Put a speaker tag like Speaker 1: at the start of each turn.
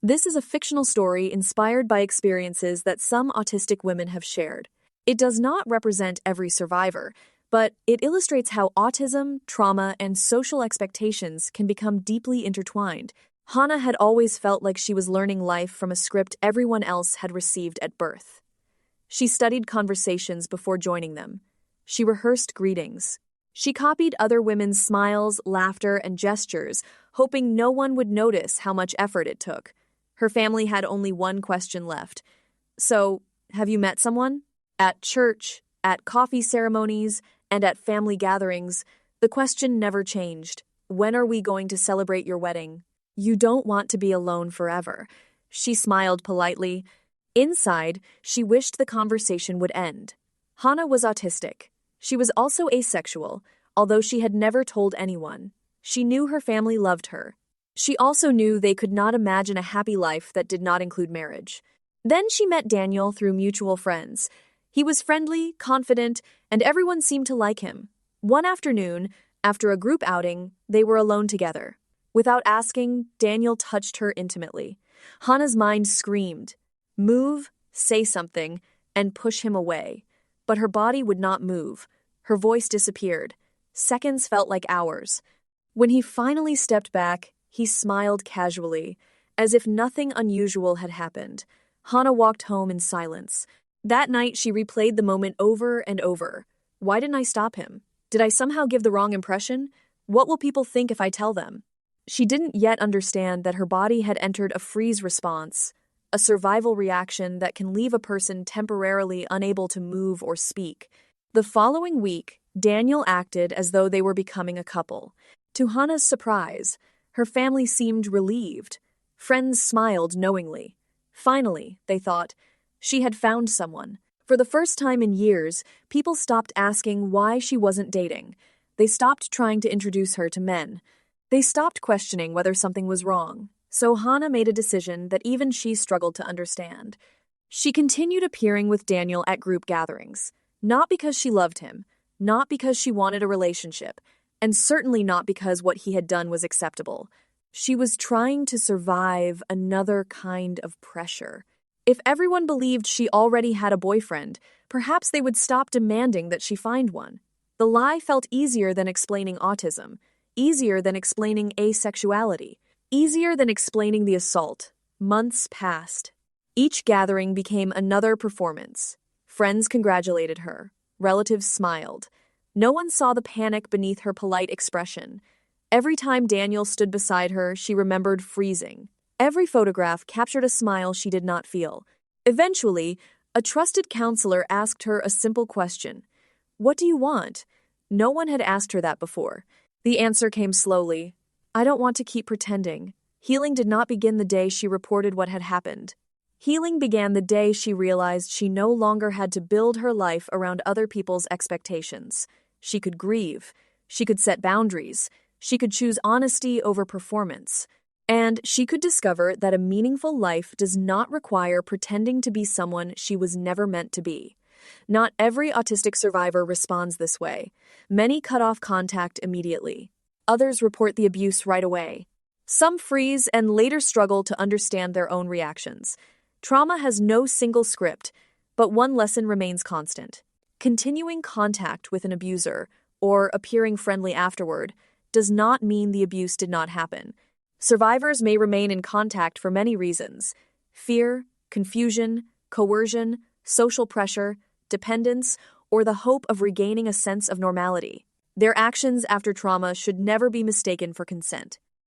Speaker 1: This is a fictional story inspired by experiences that some autistic women have shared. It does not represent every survivor, but it illustrates how autism, trauma, and social expectations can become deeply intertwined. Hannah had always felt like she was learning life from a script everyone else had received at birth. She studied conversations before joining them. She rehearsed greetings. She copied other women's smiles, laughter, and gestures, hoping no one would notice how much effort it took. Her family had only one question left. So, have you met someone? At church, at coffee ceremonies, and at family gatherings, the question never changed. When are we going to celebrate your wedding? You don't want to be alone forever. She smiled politely. Inside, she wished the conversation would end. Hannah was autistic. She was also asexual, although she had never told anyone. She knew her family loved her. She also knew they could not imagine a happy life that did not include marriage. Then she met Daniel through mutual friends. He was friendly, confident, and everyone seemed to like him. One afternoon, after a group outing, they were alone together. Without asking, Daniel touched her intimately. Hannah's mind screamed, "Move, say something, and push him away." But her body would not move. Her voice disappeared. Seconds felt like hours. When he finally stepped back, he smiled casually, as if nothing unusual had happened. Hannah walked home in silence. That night, she replayed the moment over and over. Why didn't I stop him? Did I somehow give the wrong impression? What will people think if I tell them? She didn't yet understand that her body had entered a freeze response, a survival reaction that can leave a person temporarily unable to move or speak. The following week, Daniel acted as though they were becoming a couple. To Hannah's surprise, her family seemed relieved. Friends smiled knowingly. Finally, they thought, she had found someone. For the first time in years, people stopped asking why she wasn't dating. They stopped trying to introduce her to men. They stopped questioning whether something was wrong. So Hannah made a decision that even she struggled to understand. She continued appearing with Daniel at group gatherings, not because she loved him, not because she wanted a relationship, and certainly not because what he had done was acceptable. She was trying to survive another kind of pressure. If everyone believed she already had a boyfriend, perhaps they would stop demanding that she find one. The lie felt easier than explaining autism, easier than explaining asexuality, easier than explaining the assault. Months passed. Each gathering became another performance. Friends congratulated her. Relatives smiled. No one saw the panic beneath her polite expression. Every time Daniel stood beside her, she remembered freezing. Every photograph captured a smile she did not feel. Eventually, a trusted counselor asked her a simple question. "What do you want?" No one had asked her that before. The answer came slowly. "I don't want to keep pretending." Healing did not begin the day she reported what had happened. Healing began the day she realized she no longer had to build her life around other people's expectations. She could grieve. She could set boundaries. She could choose honesty over performance. And she could discover that a meaningful life does not require pretending to be someone she was never meant to be. Not every autistic survivor responds this way. Many cut off contact immediately. Others report the abuse right away. Some freeze and later struggle to understand their own reactions. Trauma has no single script, but one lesson remains constant. Continuing contact with an abuser, or appearing friendly afterward, does not mean the abuse did not happen. Survivors may remain in contact for many reasons: fear, confusion, coercion, social pressure, dependence, or the hope of regaining a sense of normality. Their actions after trauma should never be mistaken for consent.